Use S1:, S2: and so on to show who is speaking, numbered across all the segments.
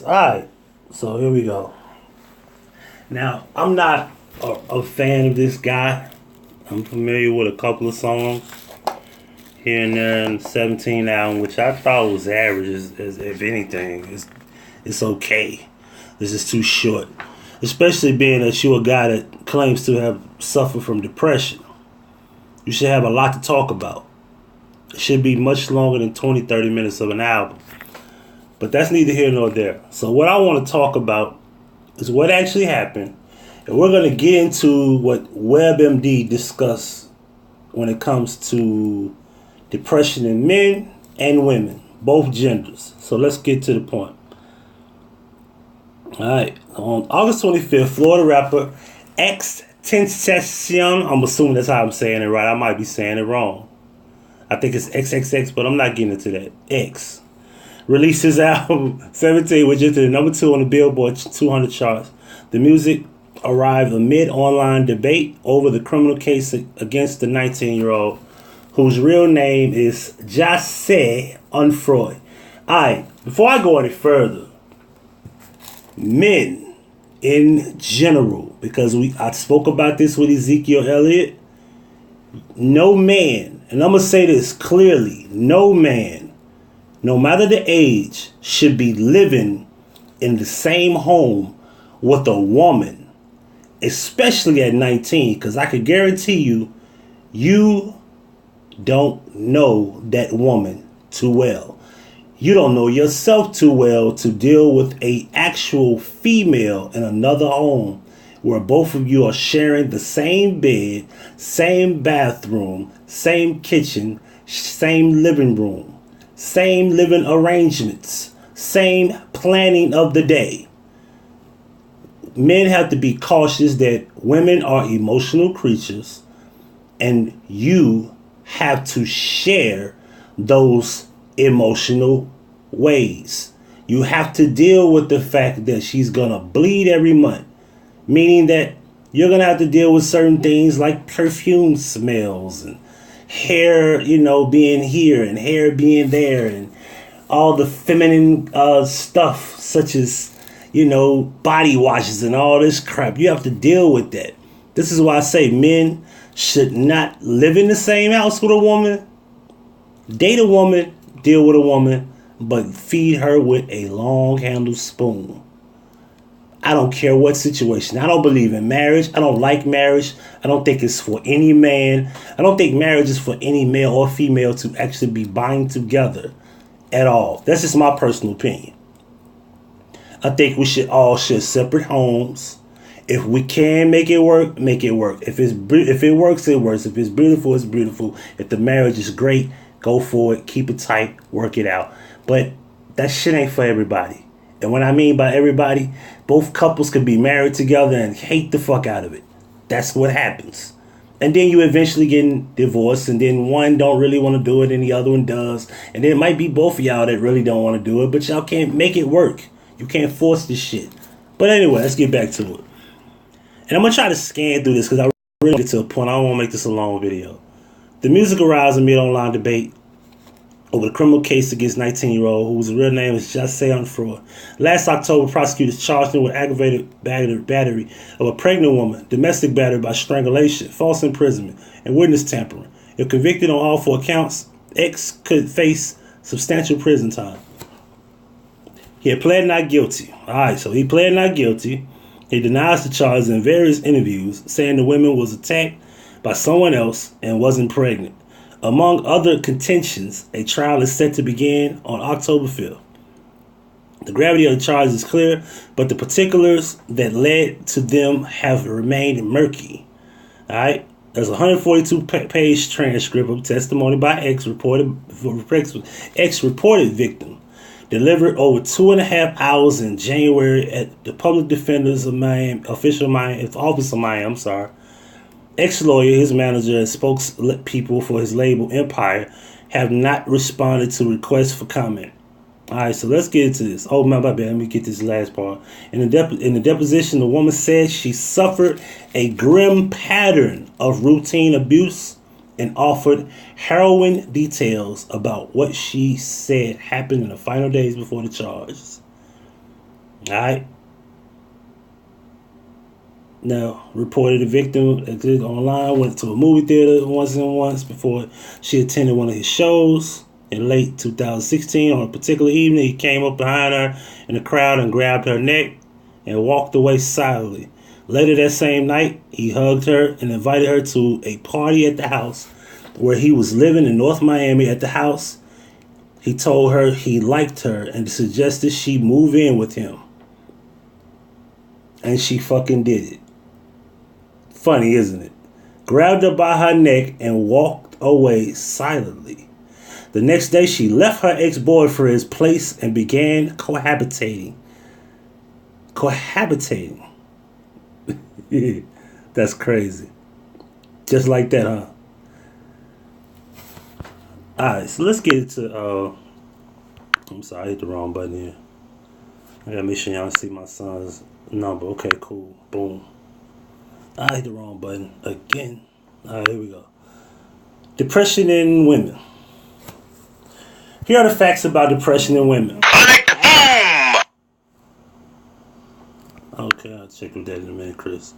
S1: Alright, so here we go. Now, I'm not a fan of this guy. I'm familiar with a couple of songs here and there in the 17 album, which I thought was average, as if anything. It's okay. This is too short. Especially being that you're a guy that claims to have suffered from depression. You should have a lot to talk about. It should be much longer than 20, 30 minutes of an album. But that's neither here nor there. So what I want to talk about is what actually happened. And we're going to get into what WebMD discussed when it comes to depression in men and women, both genders. So let's get to the point. Alright, on August 25th, Florida rapper XXXTentacion, I'm assuming that's how I'm saying it right. I might be saying it wrong. I think it's XXX, but I'm not getting into that. X released his album 17, which entered number 2 on the Billboard 200 charts. The music arrived amid online debate over the criminal case against the 19-year-old, whose real name is Jase Unfroy. Alright, before I go any further, men in general, because I spoke about this with Ezekiel Elliott, no man, and I'm going to say this clearly, no man, no matter the age, should be living in the same home with a woman, especially at 19, because I can guarantee you don't know that woman too well. You don't know yourself too well to deal with a actual female in another home where both of you are sharing the same bed, same bathroom, same kitchen, same living room, same living arrangements, same planning of the day. Men have to be cautious that women are emotional creatures and you have to share those emotional ways. You have to deal with the fact that she's gonna bleed every month, meaning that you're gonna have to deal with certain things like perfume smells and hair, being here and hair being there, and all the feminine stuff such as body washes and all this crap. You have to deal with that. This is why I say men should not live in the same house with a woman, date a woman, deal with a woman, but feed her with a long-handled spoon. I don't care what situation. I don't believe in marriage. I don't like marriage. I don't think it's for any man. I don't think marriage is for any male or female to actually be bind together at all. That's just my personal opinion. I think we should all share separate homes. If we can make it work, make it work. If it works, it works. If it's beautiful, it's beautiful. If the marriage is great, go for it. Keep it tight. Work it out. But that shit ain't for everybody. And what I mean by everybody, both couples could be married together and hate the fuck out of it. That's what happens. And then you eventually get divorced, and then one don't really want to do it and the other one does. And then it might be both of y'all that really don't want to do it, but y'all can't make it work. You can't force this shit. But anyway, let's get back to it. And I'm going to try to scan through this because I really get to a point. I don't want to make this a long video. The music arrives amid online debate over the criminal case against 19-year-old whose real name is Jase Unfroy. Last October, prosecutors charged him with aggravated battery of a pregnant woman, domestic battery by strangulation, false imprisonment, and witness tampering. If convicted on all 4 counts, X could face substantial prison time. He had pled not guilty. Alright, so he pled not guilty. He denies the charges in various interviews, saying the woman was attacked by someone else and wasn't pregnant. Among other contentions, a trial is set to begin on October 5th. The gravity of the charges is clear, but the particulars that led to them have remained murky. Alright? There's a 142-page transcript of testimony by X-reported victim, delivered over 2.5 hours in January at the Public Defender's of Miami, Office of Miami, Ex-lawyer, his manager, and spokespeople for his label Empire have not responded to requests for comment. Alright, so let's get into this. Oh, my bad. Let me get this last part. In the deposition, the woman said she suffered a grim pattern of routine abuse and offered harrowing details about what she said happened in the final days before the charges. Alright. Now, reported the victim online, went to a movie theater once before she attended one of his shows. In late 2016, on a particular evening, he came up behind her in the crowd and grabbed her neck and walked away silently. Later that same night, he hugged her and invited her to a party at the house where he was living in North Miami. At the house, he told her he liked her and suggested she move in with him. And she fucking did it. Funny, isn't it? Grabbed her by her neck and walked away silently. The next day, she left her ex-boyfriend's place and began cohabitating. That's crazy. Just like that, huh? Alright, so let's get into I'm sorry, I hit the wrong button here. I gotta make sure y'all see my son's number. Okay, cool. Boom. I hit the wrong button again. Alright, here we go. Depression in women. Here are the facts about depression in women. Okay, I'll check with that in a minute, Chris.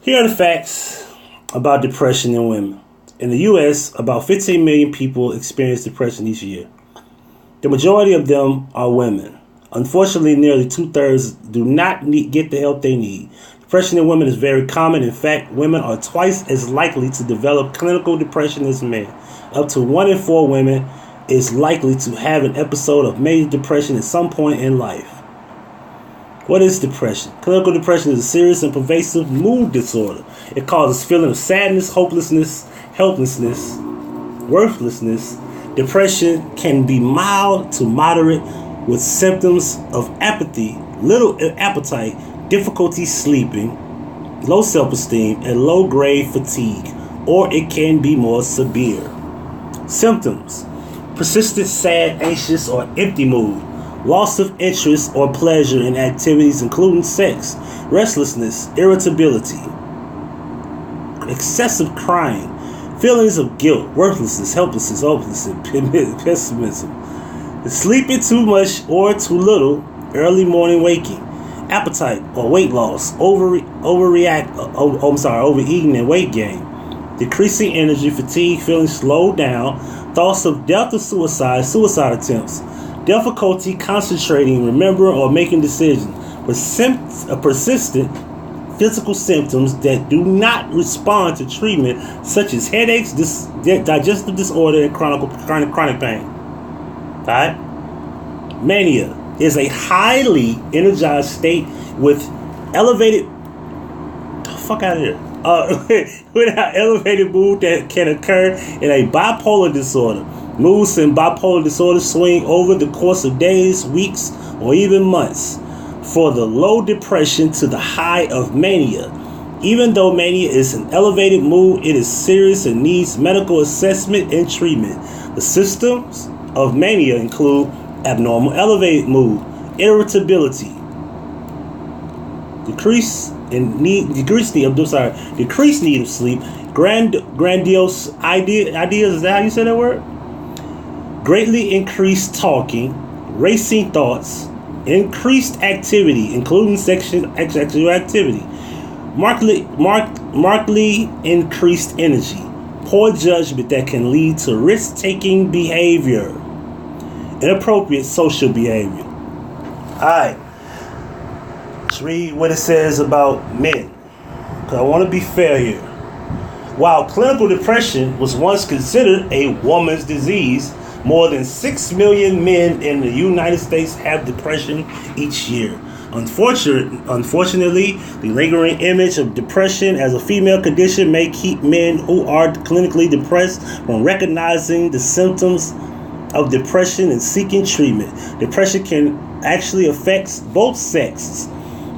S1: Here are the facts about depression in women. In the U.S., about 15 million people experience depression each year. The majority of them are women. Unfortunately, nearly 2/3 do not get the help they need. Depression in women is very common. In fact, women are twice as likely to develop clinical depression as men. Up to 1 in 4 women is likely to have an episode of major depression at some point in life. What is depression? Clinical depression is a serious and pervasive mood disorder. It causes feeling of sadness, hopelessness, helplessness, worthlessness. Depression can be mild to moderate with symptoms of apathy, little appetite, difficulty sleeping, low self-esteem, and low-grade fatigue, or it can be more severe. Symptoms: persistent sad, anxious, or empty mood, loss of interest or pleasure in activities including sex, restlessness, irritability, excessive crying, feelings of guilt, worthlessness, helplessness, hopelessness, pessimism, sleeping too much or too little, early morning waking, appetite or weight loss, overeating and weight gain, decreasing energy, fatigue, feeling slowed down, thoughts of death or suicide attempts, difficulty concentrating, remembering, or making decisions, persistent physical symptoms that do not respond to treatment, such as headaches, digestive disorder, and chronic pain. Alright? Mania is a highly energized state with elevated without elevated mood that can occur in a bipolar disorder. Moods in bipolar disorder swing over the course of days, weeks, or even months. For the low depression to the high of mania. Even though mania is an elevated mood, it is serious and needs medical assessment and treatment. The symptoms of mania include abnormal elevated mood, irritability, decreased need of sleep, grandiose ideas, is that how you say that word? Greatly increased talking, racing thoughts, increased activity, including sexual activity, markedly increased energy, poor judgment that can lead to risk-taking behavior, inappropriate social behavior. Alright, let's read what it says about men, because I want to be fair here. While clinical depression was once considered a woman's disease, more than 6 million men in the United States have depression each year. Unfortunately, the lingering image of depression as a female condition may keep men who are clinically depressed from recognizing the symptoms of depression and seeking treatment. Depression can actually affect both sexes.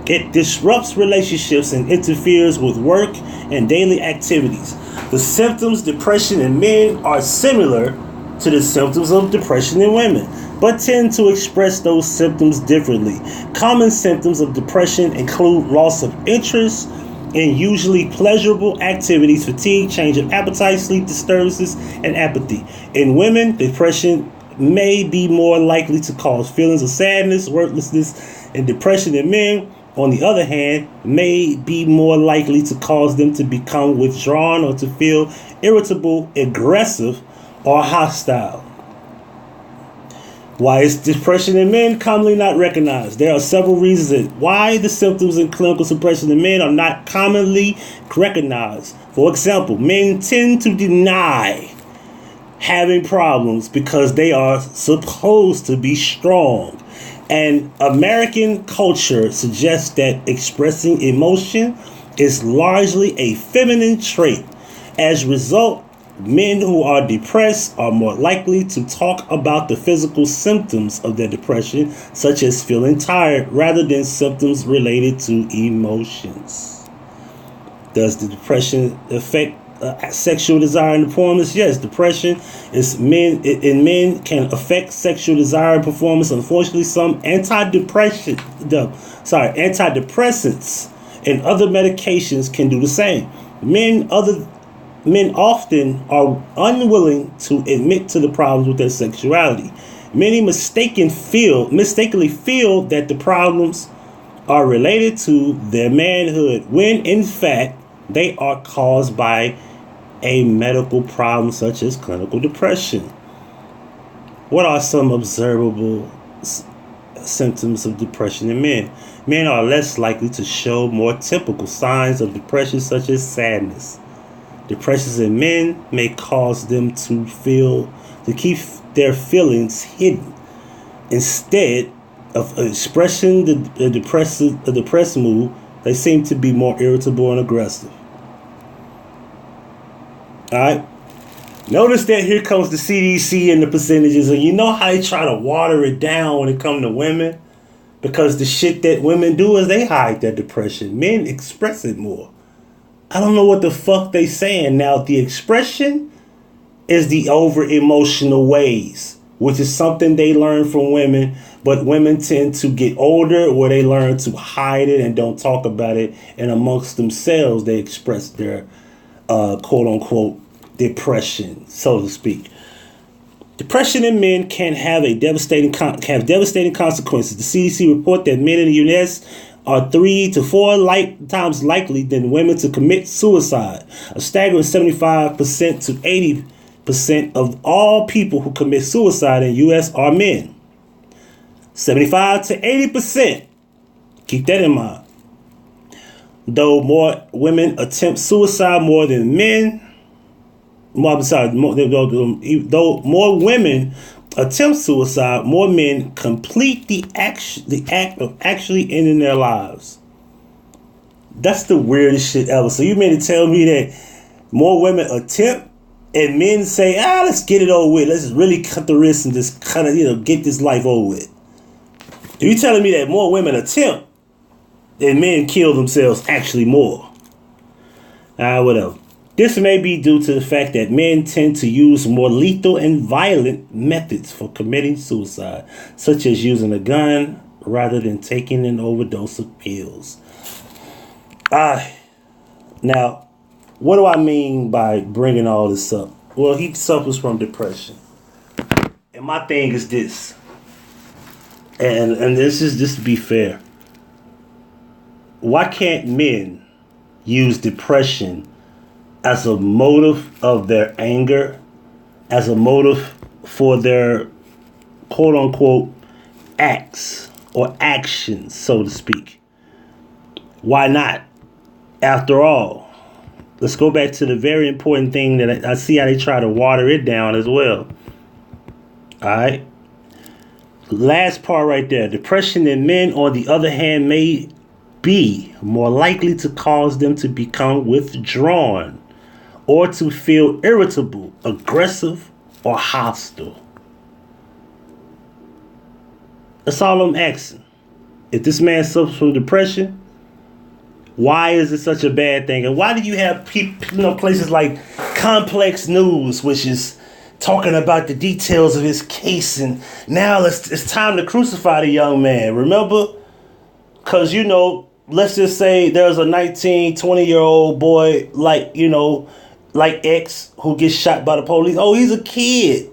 S1: It disrupts relationships and interferes with work and daily activities. The symptoms of depression in men are similar to the symptoms of depression in women, but tend to express those symptoms differently. Common symptoms of depression include loss of interest in usually pleasurable activities, fatigue, change of appetite, sleep disturbances, and apathy. In women, depression may be more likely to cause feelings of sadness, worthlessness, and depression in men, on the other hand, may be more likely to cause them to become withdrawn or to feel irritable, aggressive, or hostile. Why is depression in men commonly not recognized? There are several reasons why the symptoms in clinical depression in men are not commonly recognized. For example, men tend to deny having problems because they are supposed to be strong. And American culture suggests that expressing emotion is largely a feminine trait. As a result, men who are depressed are more likely to talk about the physical symptoms of their depression, such as feeling tired, rather than symptoms related to emotions. Does the depression affect sexual desire and performance? Yes, depression in men can affect sexual desire and performance. Unfortunately, some antidepressants and other medications can do the same. Men often are unwilling to admit to the problems with their sexuality. Many mistakenly feel that the problems are related to their manhood, when in fact they are caused by a medical problem such as clinical depression. What are some observable symptoms of depression in men? Men are less likely to show more typical signs of depression, such as sadness. Depressions in men may cause them to keep their feelings hidden. Instead of expressing the depressed mood, they seem to be more irritable and aggressive. Alright? Notice that here comes the CDC and the percentages, and you know how they try to water it down when it comes to women? Because the shit that women do is they hide their depression. Men express it more. I don't know what the fuck they saying. Now, the expression is the over-emotional ways, which is something they learn from women, but women tend to get older where they learn to hide it and don't talk about it, and amongst themselves they express their quote-unquote depression, so to speak. Depression in men can have devastating consequences. The CDC report that men in the U.S. are 3 to 4 times likely than women to commit suicide. A staggering 75% to 80% of all people who commit suicide in the U.S. are men. 75 to 80%. Keep that in mind. Though more women attempt suicide more than men, though more women attempt suicide, more men complete the act of actually ending their lives. That's the weirdest shit ever. So you mean to tell me that more women attempt and men say, let's get it over with. Let's really cut the wrist and just kind of, get this life over with. Are you telling me that more women attempt and men kill themselves actually more? Whatever. This may be due to the fact that men tend to use more lethal and violent methods for committing suicide, such as using a gun rather than taking an overdose of pills. Now, what do I mean by bringing all this up? Well, he suffers from depression. And my thing is this. And this is just to be fair. Why can't men use depression as a motive of their anger, as a motive for their quote-unquote acts or actions, so to speak? Why not? After all, let's go back to the very important thing that I see how they try to water it down as well. All right? Last part right there. Depression in men, on the other hand, may be more likely to cause them to become withdrawn or to feel irritable, aggressive, or hostile. That's all I'm asking. If this man suffers from depression, why is it such a bad thing? And why do you have people, places like Complex News, which is talking about the details of his case, and now it's time to crucify the young man, remember? Because, let's just say there's a 19, 20-year-old boy like X who gets shot by the police. Oh, he's a kid.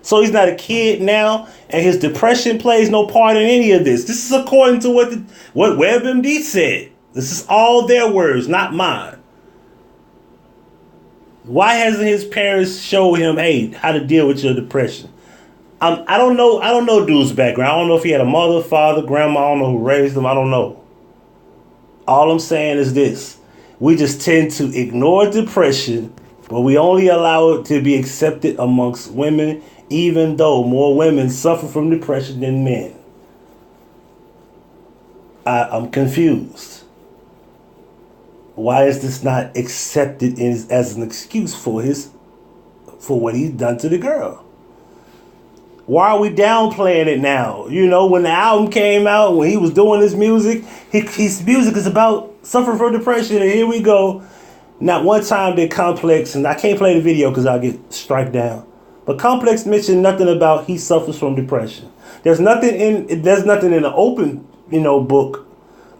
S1: So he's not a kid now, and his depression plays no part in any of this. This is according to what WebMD said. This is all their words, not mine. Why hasn't his parents showed him, hey, how to deal with your depression? I don't know. I don't know dude's background. I don't know if he had a mother, father, grandma. I don't know who raised him. I don't know. All I'm saying is this: we just tend to ignore depression, but we only allow it to be accepted amongst women, even though more women suffer from depression than men. I'm confused. Why is this not accepted as an excuse for what he's done to the girl? Why are we downplaying it now? You know, when the album came out, when he was doing his music, his music is about suffering from depression, and here we go. Not one time did Complex, and I can't play the video because I'll get striked down, but Complex mentioned nothing about he suffers from depression. There's nothing in the open, book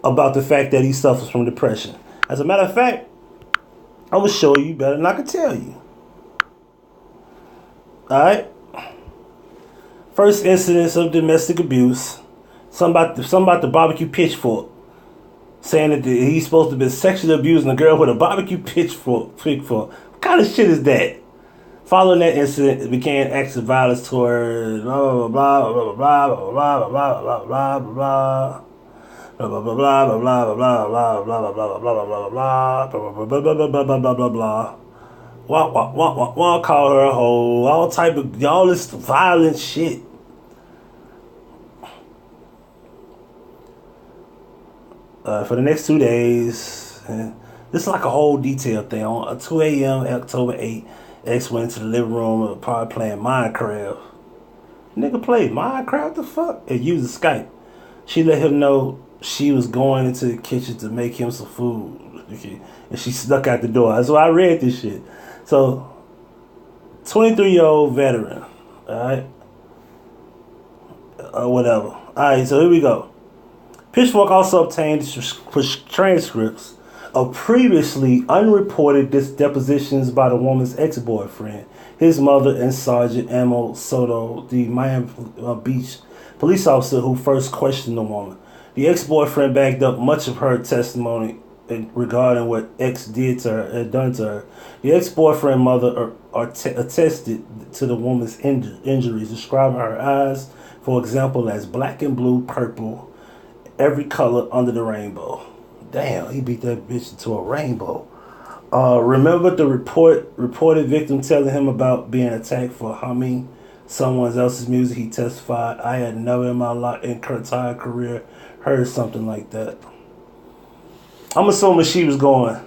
S1: about the fact that he suffers from depression. As a matter of fact, I'm going to show you better than I can tell you. Alright? First incidence of domestic abuse. Something about the barbecue pitchfork. Saying that he's supposed to have been sexually abusing a girl with a barbecue pitchfork. What kind of shit is that? Following that incident, it began acts of violence toward blah, blah, blah, blah, blah, blah, blah, blah, blah, blah, blah. Blah blah blah blah blah blah blah blah blah blah blah blah blah blah blah blah blah. Wah call her a hoe. All this violent shit. For the next 2 days, and this is like a whole detailed thing. On 2 a.m. October 8th, X went into the living room, probably playing Minecraft. Nigga played Minecraft, the fuck? And used Skype. She let him know she was going into the kitchen to make him some food. And she snuck out the door. That's why I read this shit. So, 23-year-old veteran. Alright? Whatever. Alright, so here we go. Pitchfork also obtained transcripts of previously unreported depositions by the woman's ex-boyfriend, his mother, and Sergeant Amo Soto, the Miami Beach police officer who first questioned the woman. The ex-boyfriend backed up much of her testimony regarding what X had done to her. The ex-boyfriend mother attested to the woman's injuries, describing her eyes, for example, as black and blue, purple, every color under the rainbow. Damn, he beat that bitch into a rainbow. Remember the reported victim telling him about being attacked for humming someone else's music? He testified, I had never in my entire career heard something like that. I'm assuming she was going.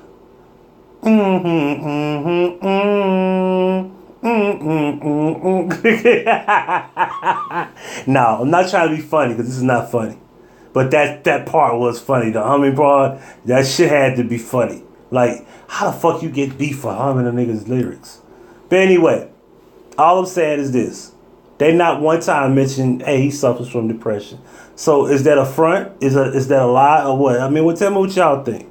S1: No, I'm not trying to be funny because this is not funny. But that part was funny. The humming part, that shit had to be funny. Like, how the fuck you get beef for humming a nigga's lyrics? But anyway, all I'm saying is this. They not one time mentioned, hey, he suffers from depression. So is that a front? Is that a lie or what? I mean, tell me what y'all think.